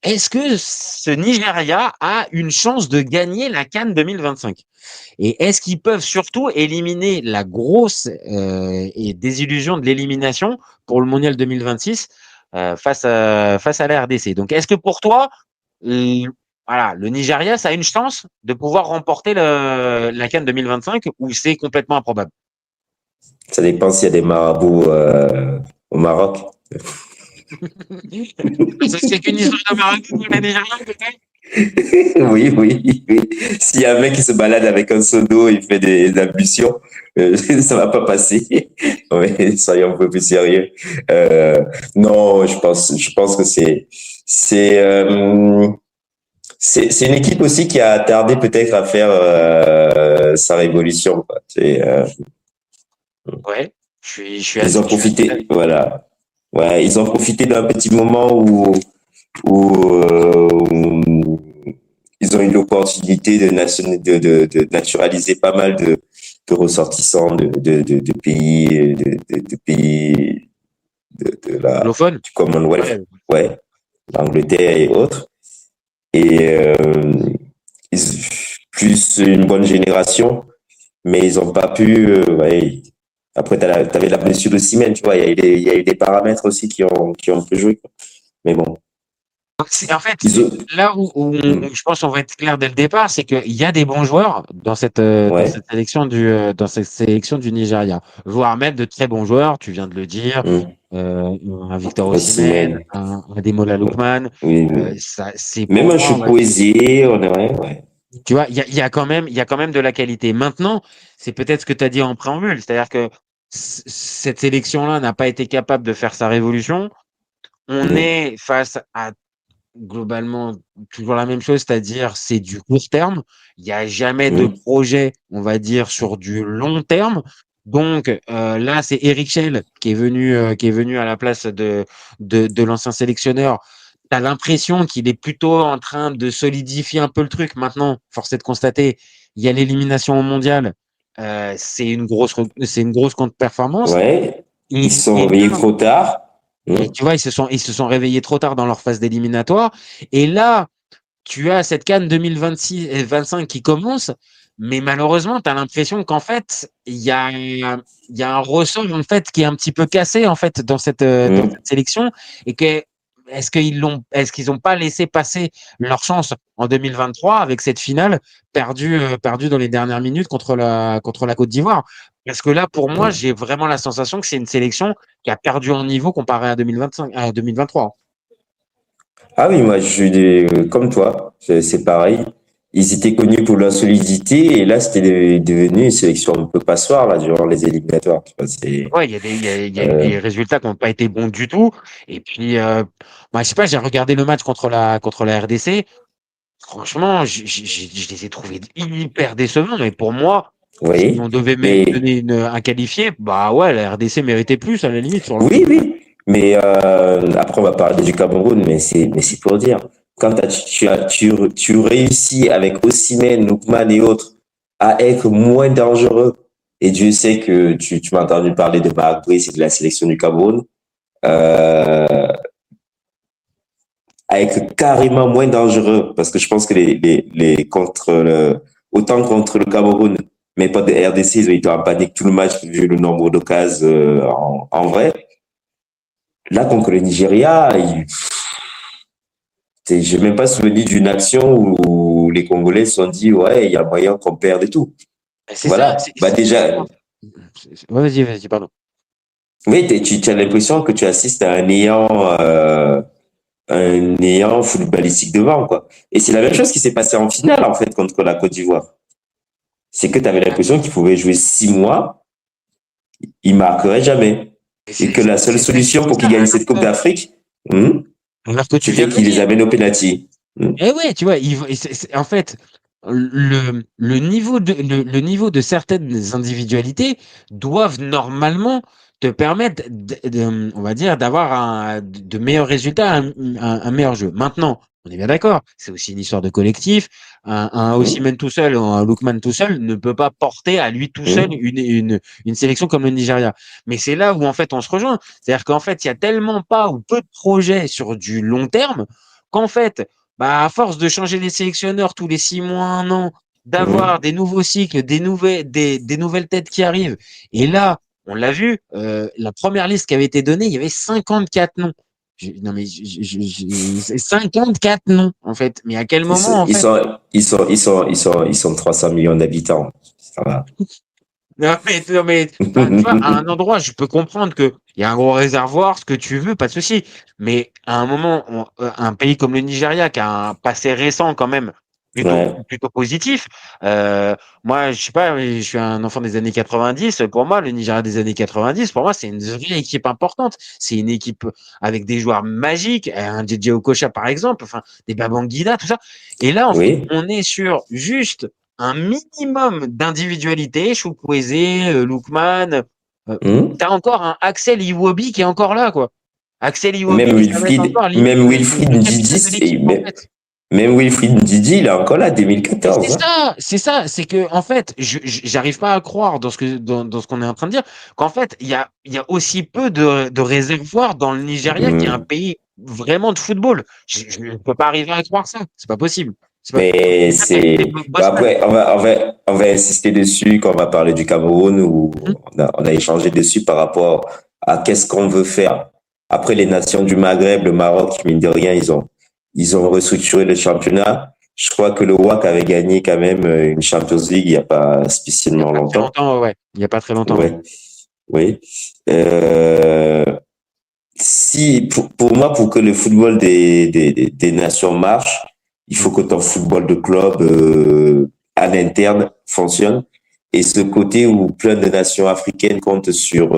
est-ce que ce Nigeria a une chance de gagner la CAN 2025? Et est-ce qu'ils peuvent surtout éliminer la grosse et désillusion de l'élimination pour le mondial 2026 face à la RDC? Donc, est-ce que pour toi, le, voilà, le Nigeria, ça a une chance de pouvoir remporter la CAN 2025 ou c'est complètement improbable? Ça dépend s'il y a des marabouts au Maroc. C'est qu'une histoire de marabout pour le Nigeria, peut-être? Oui, oui, oui. S'il y a un mec qui se balade avec un seau d'eau, il fait des ablutions, ça va pas passer. Oui, soyons un peu plus sérieux. Euh, non, je pense que c'est, c'est une équipe aussi qui a tardé peut-être à faire sa révolution, quoi. Ouais, je suis Ils assez. ont profité, voilà. Ouais, ils ont profité d'un petit moment où ils ont eu l'opportunité de naturaliser pas mal de ressortissants de pays, de pays Anglophone? du Commonwealth, Ouais. ouais, l'Angleterre et autres. Et ils, plus une bonne génération, mais ils n'ont pas pu. Ouais. Après, t'avais la blessure de Siemens, tu vois, il y a eu des paramètres aussi qui ont un peu joué, quoi. Mais bon, En fait, ils ont. là où je pense qu'on va être clair dès le départ, c'est qu'il y a des bons joueurs dans cette, Ouais. dans cette sélection du Nigeria. Voire même de très bons joueurs, tu viens de le dire, Mm. un Victor Osimhen, Osimhen. un Ademola Lookman, Oui, oui. ça, c'est Même pour un moi, ouais, Chukwueze, on aimerait, ouais. tu vois, il y a quand même de la qualité. Maintenant, c'est peut-être ce que tu as dit en préambule, c'est-à-dire que cette sélection-là n'a pas été capable de faire sa révolution. On Mm. est face à globalement toujours la même chose, c'est-à-dire c'est du court terme. Il n'y a jamais de Mm. projet, on va dire, sur du long terme. Donc là, c'est Eric Schell qui est venu à la place de l'ancien sélectionneur. Tu as l'impression qu'il est plutôt en train de solidifier un peu le truc. Maintenant, force est de constater, il y a l'élimination au mondial. C'est une grosse contre-performance. Ouais. Ils se sont Et réveillés là, trop tard. Mm. et tu vois, ils se sont réveillés trop tard dans leur phase d'éliminatoire. Et là, tu as cette CAN 2026 et 25 qui commence, mais malheureusement, tu as l'impression qu'en fait, il y a un ressort en fait qui est un petit peu cassé en fait dans cette Mm. sélection et que est-ce qu'ils n'ont pas laissé passer leur chance en 2023 avec cette finale perdue dans les dernières minutes contre la Côte d'Ivoire? Parce que là, pour moi, Mm. j'ai vraiment la sensation que c'est une sélection qui a perdu en niveau comparé à 2025, à 2023. Ah oui, moi, je suis comme toi. C'est pareil. Ils étaient connus pour leur solidité et là, c'était devenu une sélection un peu passoire, là, durant les éliminatoires. Tu vois, Ouais, il y a eu euh, des résultats qui n'ont pas été bons du tout. Et puis, je sais pas, j'ai regardé le match contre la RDC. Franchement, je les ai trouvés hyper décevants. Mais pour moi, si oui. on devait Mais, donner un qualifié, bah ouais, la RDC méritait plus à la limite sur le fond. oui, oui. Mais après, on va parler du Cameroun, mais c'est pour dire. Quand tu réussis avec Osimhen, Lookman et autres à être moins dangereux, et Dieu sait que tu m'as entendu parler de Marc Brice et de la sélection du Cameroun, euh, à être carrément moins dangereux, parce que je pense que autant contre le Cameroun, mais pas de RDC, ils ont été en panique tout le match vu le nombre d'occasions en vrai. Là, contre le Nigeria, j'ai même pas souvenir d'une action où les Congolais se sont dit, ouais, il y a moyen qu'on perde et tout. Et c'est ça. Voilà. Bah déjà, Ouais, vas-y, pardon. oui, tu as l'impression que tu assistes à un néant footballistique devant, quoi. Et c'est la même chose qui s'est passé en finale, en fait, contre la Côte d'Ivoire. C'est que tu avais l'impression qu'il pouvait jouer 6 mois, il marquerait jamais. Et Et C'est que la seule c'est solution exactement pour ça. qu'il gagne cette Coupe d'Afrique, Alors que tu viens c'était de le qu'il les dire. amène au penalty. Eh ouais, tu vois, en fait, le niveau de certaines individualités doivent normalement te permettre, on va dire, d'avoir de meilleurs résultats, un meilleur jeu. Maintenant, on est bien d'accord, c'est aussi une histoire de collectif. Un Hum, Osimhen tout seul, ou un Lookman tout seul ne peut pas porter à lui tout seul hum, une sélection comme le Nigeria. Mais c'est là où, en fait, on se rejoint. C'est-à-dire qu'en fait, il y a tellement pas ou peu de projets sur du long terme qu'en fait, à force de changer les sélectionneurs tous les 6 mois, 1 an, d'avoir des nouveaux cycles, des nouvelles têtes qui arrivent. Et là, on l'a vu, la première liste qui avait été donnée, il y avait 54 noms. Non mais 54 noms en fait. Mais à quel moment en fait? Ils sont 300 millions d'habitants. Ça va. Non mais tu vois, à un endroit, je peux comprendre que il y a un gros réservoir, ce que tu veux, pas de souci. Mais à un moment, un pays comme le Nigeria, qui a un passé récent quand même, Ouais. plutôt positif. Moi, je sais pas, je suis un enfant des années 90. Pour moi, le Nigeria des années 90, pour moi, c'est une vraie équipe importante. C'est une équipe avec des joueurs magiques, un JJ Okocha par exemple, enfin des Babangida, tout ça. Et là, en fait, Oui. on est sur juste un minimum d'individualité, Chukwueze, Lookman. T'as encore un Axel Iwobi qui est encore là, quoi. Axel Iwobi, ça va être encore limite Même Wilfried le capitaine de Ndidi, l'équipe, en fait. même Wilfried Ndidi, il est encore là, Mais 2014. Hein. c'est que en fait, j'arrive pas à croire dans ce qu'on est en train de dire qu'en fait, il y a aussi peu de réservoirs dans le Nigeria qui est un Hmm. pays vraiment de football. Je ne peux pas arriver à croire ça. C'est pas possible. C'est pas. Mais Déjà, t'as c'est. des Bon, Bosman. après, on va insister dessus quand on va parler du Cameroun où on a échangé dessus par rapport à qu'est-ce qu'on veut faire. Après les nations du Maghreb, le Maroc, mine de rien, ils ont restructuré le championnat. Je crois que le WAC avait gagné quand même une Champions League il n'y a pas Il y a spécialement pas très longtemps. longtemps, ouais. Il y a pas très longtemps, ouais. Ouais, oui. Euh, Si, pour moi, pour que le football des nations marche, il faut que ton football de club à l'interne fonctionne. Et ce côté où plein de nations africaines comptent sur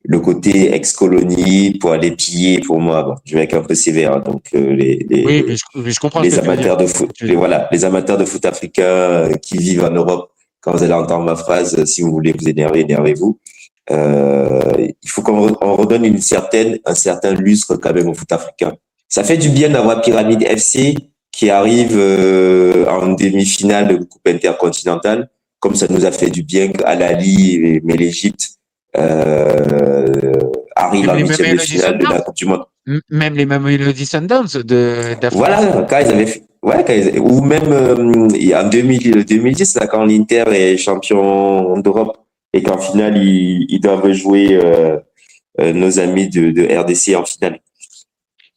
le côté ex-colonie pour aller piller, pour moi, bon, je vais être un peu sévère. Hein. Donc, Oui, mais je comprends ce que les tu veux dire. amateurs de foot, voilà, les amateurs de foot africain qui vivent en Europe, quand vous allez entendre ma phrase, si vous voulez vous énerver, énervez-vous. Il faut on redonne un certain lustre quand même au foot africain. Ça fait du bien d'avoir Pyramide FC qui arrive en demi-finale de Coupe intercontinentale, comme ça nous a fait du bien qu'Al Ahly, mais l'Égypte arrive Même en les huitième de Mamelody finale de Sundowns, la Coupe du Monde. même les Mamelody Sundowns d'Afrique du Sud. Voilà, quand ils avaient fait, ouais, ou même en 2010, là, quand l'Inter est champion d'Europe et qu'en finale, ils doivent jouer nos amis de RDC en finale.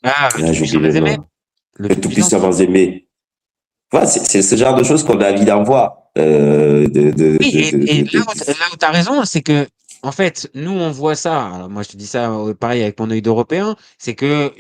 Ah, le Là, j'oublie tout-puissant le des aimés. nom. Le Le tout tout-puissant. puissant aimé. Voilà, c'est ce genre de choses qu'on a envie d'en voir. Oui, et là où tu as raison, c'est que, en fait, nous, on voit ça. Alors, moi, je te dis ça pareil avec mon œil d'Européen. C'est que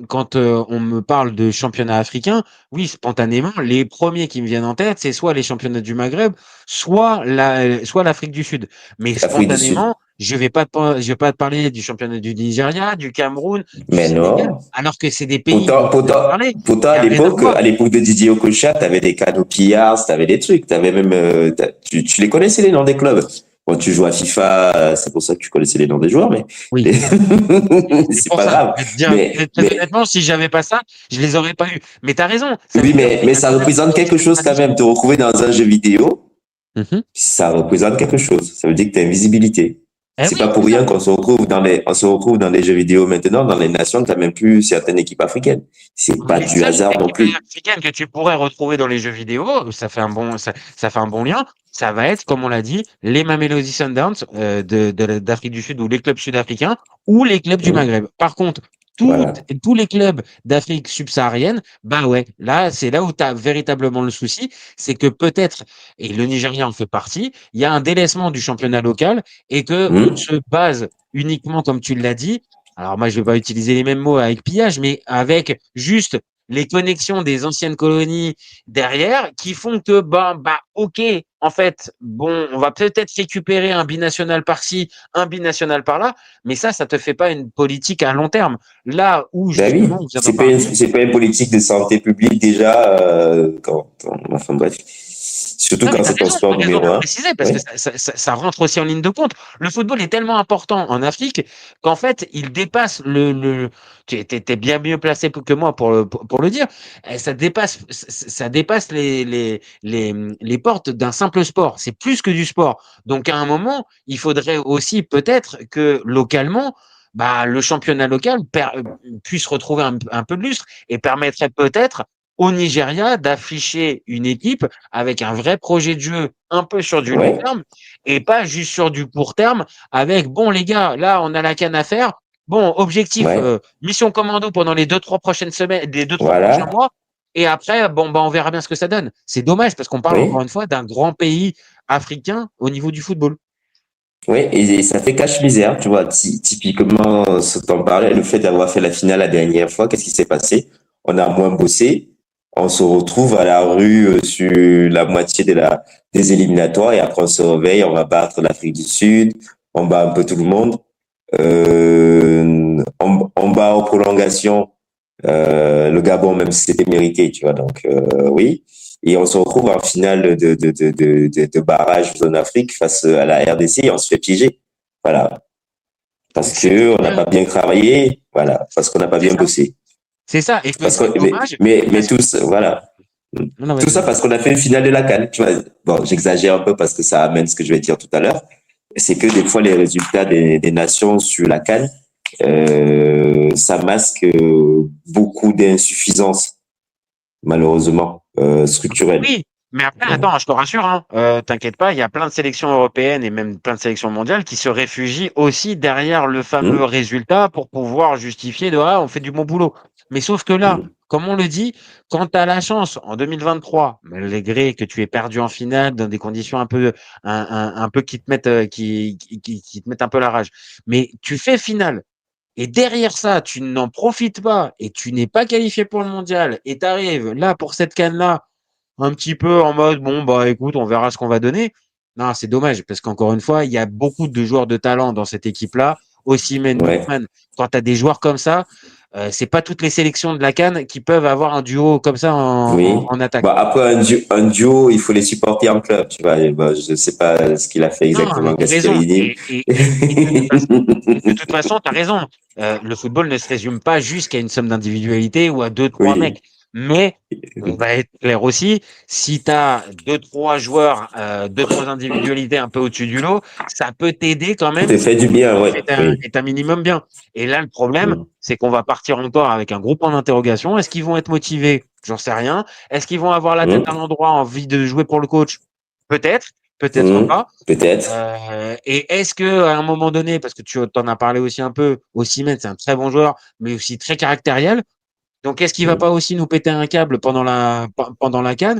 quand on me parle de championnat africain, oui, spontanément, les premiers qui me viennent en tête, c'est soit les championnats du Maghreb, soit l'Afrique du Sud. Mais L'Afrique du Sud. spontanément, je vais pas te parler du championnat du Nigeria, du Cameroun, du Mais Sénégal, non. alors que c'est des pays dont on a parlé. Pourtant, Il y a rien à voir. à l'époque de Didier Okocha, t'avais des canopiards, t'avais des trucs, t'avais même, tu les connaissais les noms des clubs. Bon, tu joues à FIFA, c'est pour ça que tu connaissais les noms des joueurs, mais Oui. C'est c'est pour pas ça. grave. Je vais te dire, très honnêtement, si j'avais pas ça, je les aurais pas eu. Mais t'as raison. Ça veut Oui, dire qu'il y mais a ça quand même représente une quelque certaine chose quand même. tradition. Te retrouver dans un jeu vidéo, Mhm. ça représente quelque chose. Ça veut dire que tu as une visibilité. Eh C'est pas oui, pour c'est ça. rien qu'on se retrouve on se retrouve dans les jeux vidéo maintenant, dans les nations, tu n'as même plus certaines équipes africaines. C'est pas Les du seules hasard non équipes plus. africaines que tu pourrais retrouver dans les jeux vidéo, ça fait un bon lien. Ça va être, comme on l'a dit, les Mamelody Sundowns d'Afrique du Sud ou les clubs sud-africains ou les clubs du Hmm. Maghreb. Par contre, Voilà. tous les clubs d'Afrique subsaharienne, bah ouais, là, c'est là où tu as véritablement le souci, c'est que peut-être, et le Nigeria en fait partie, il y a un délaissement du championnat local et que on Hmm. se base uniquement, comme tu l'as dit, alors moi je vais pas utiliser les mêmes mots avec pillage, mais avec juste les connexions des anciennes colonies derrière qui font que ok, en fait, bon, on va peut-être récupérer un binational par-ci, un binational par-là, mais ça te fait pas une politique à long terme. Là où Ben justement, oui, on vient d'en parler, c'est pas une politique de santé publique déjà, enfin bref. Surtout non, mais quand tu as c'est ton raison, sport raison de numéro le un. préciser parce que Oui. ça rentre aussi en ligne de compte. Le football est tellement important en Afrique qu'en fait, il dépasse tu es bien mieux placé que moi pour le dire. Ça dépasse les portes d'un simple sport. C'est plus que du sport. Donc, à un moment, il faudrait aussi peut-être que localement, bah, le championnat local puisse retrouver un peu de lustre et permettrait peut-être au Nigeria d'afficher une équipe avec un vrai projet de jeu un peu sur du long Ouais, terme et pas juste sur du court terme avec, bon, les gars, là, on a la canne à faire. Bon, objectif, ouais, mission commando pendant les 2-3 prochaines semaines, les 2-3 prochains voilà, mois. Et après, bon, bah, on verra bien ce que ça donne. C'est dommage parce qu'on parle encore oui. une fois d'un grand pays africain au niveau du football. Oui, et ça fait cache-misère, tu vois. Typiquement, ce que t'en parlais, le fait d'avoir fait la finale la dernière fois, qu'est-ce qui s'est passé? On a moins bossé, on se retrouve à la rue sur la moitié des éliminatoires et après on se réveille, on va battre l'Afrique du Sud, on bat un peu tout le monde, on bat en prolongation le Gabon, même si c'était mérité, tu vois. Donc, oui. Et on se retrouve en finale de barrage zone Afrique face à la RDC et on se fait piéger. Voilà. Parce C'est que on n'a pas bien travaillé. Voilà. Parce qu'on n'a pas c'est bien ça. bossé. C'est ça. Et Parce que, c'est dommage mais parce que. tous, voilà. Non, non, Tout ça vas-y. parce qu'on a fait une finale de la CAN. Tu vois. Bon, j'exagère un peu parce que ça amène ce que je vais dire tout à l'heure. C'est que des fois, les résultats des nations sur la CAN, ça masque beaucoup d'insuffisances, malheureusement, structurelles. Oui, mais après, attends, je te rassure, hein, t'inquiète pas, il y a plein de sélections européennes et même plein de sélections mondiales qui se réfugient aussi derrière le fameux Hum, résultat pour pouvoir justifier de ah, on fait du bon boulot. Mais sauf que là, hum, comme on le dit, quand tu as la chance en 2023, malgré que tu aies perdu en finale dans des conditions un peu qui te mettent qui te mettent un peu la rage, mais tu fais finale. Et derrière ça, tu n'en profites pas et tu n'es pas qualifié pour le mondial et tu arrives là pour cette canne-là un petit peu en mode bon bah écoute, on verra ce qu'on va donner. Non, c'est dommage parce qu'encore une fois, il y a beaucoup de joueurs de talent dans cette équipe-là. Osimhen, ouais. Lookman. Quand tu as des joueurs comme ça, c'est pas toutes les sélections de la CAN qui peuvent avoir un duo comme ça Oui. en attaque. Bon, après, un duo, il faut les supporter en club, tu vois. Et bon, je ne sais pas ce qu'il a fait Non, exactement, mais t'as raison. Gasperini. Et de toute façon, t'as raison. Le football ne se résume pas juste qu'à une somme d'individualité ou à deux, trois Oui. mecs. Mais on va être clair aussi, si tu as deux, trois joueurs, deux, trois individualités un peu au-dessus du lot, ça peut t'aider quand Ça même te si fait du bien, l'effectif ouais. Oui. est un minimum bien. Et là, le problème, Mm. c'est qu'on va partir encore avec un gros point d'interrogation. Est-ce qu'ils vont être motivés? J'en sais rien. Est-ce qu'ils vont avoir la tête à Mm. l'endroit, envie de jouer pour le coach? Peut-être, peut-être Mm. pas. Peut-être. Et est-ce que à un moment donné, parce que tu en as parlé aussi un peu, Osimhen, c'est un très bon joueur, mais aussi très caractériel. Donc, est-ce qu'il va Mm. pas aussi nous péter un câble pendant la CAN?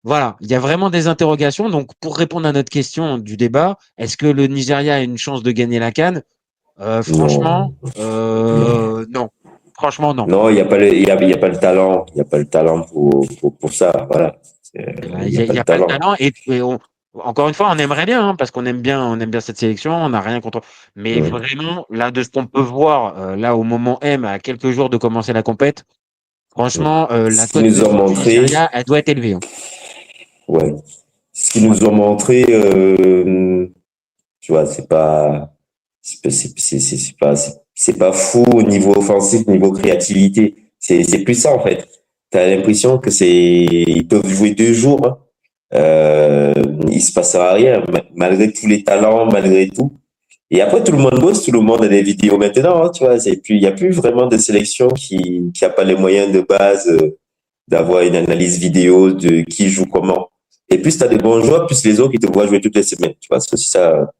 Voilà, il y a vraiment des interrogations. Donc, pour répondre à notre question du débat, est-ce que le Nigeria a une chance de gagner la CAN? Franchement, Non. Non. non. Franchement, non. Non, il y a pas le talent. Il n'y a pas le talent pour ça. Voilà. Il Il n'y y a a, pas il y le a pas le talent. talent encore une fois, on aimerait bien, hein, parce on aime bien cette sélection, on n'a rien contre. Mais Mm. vraiment, là, de ce qu'on peut voir, là, au moment M, à quelques jours de commencer la compète, Mm. franchement, la Ce qu'ils cote nous ont du montré, Nigeria, elle doit être élevée, hein. ouais. Ce qu'ils Voilà. nous ont montré, tu vois, c'est pas fou au niveau offensif, au niveau créativité. C'est plus ça, en fait. T'as l'impression que ils peuvent jouer 2 jours, hein. Il se passera rien, malgré tous les talents, malgré tout. Et après, tout le monde bosse, tout le monde a des vidéos maintenant, hein, tu vois. Il y a plus vraiment de sélection qui a pas les moyens de base, d'avoir une analyse vidéo de qui joue comment. Et plus tu as des bons joueurs, plus les autres qui te voient jouer toutes les semaines. Tu vois, c'est aussi ça.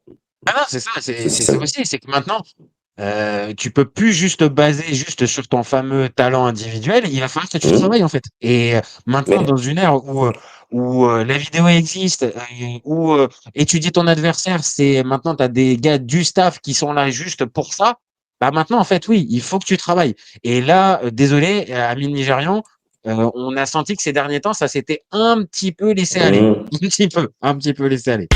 Ah non, c'est ça, C'est c'est aussi c'est ça. ça aussi, c'est que maintenant, tu peux plus juste te baser juste sur ton fameux talent individuel, il va falloir que tu Hum. travailles en fait. Et maintenant, Ouais. dans une ère où la vidéo existe, où étudier ton adversaire, c'est maintenant tu as des gars du staff qui sont là juste pour ça. Bah maintenant, en fait, oui, il faut que tu travailles. Et là, désolé, amis nigérians, on a senti que ces derniers temps, ça s'était un petit peu laissé aller. Hum. Un petit peu laissé aller.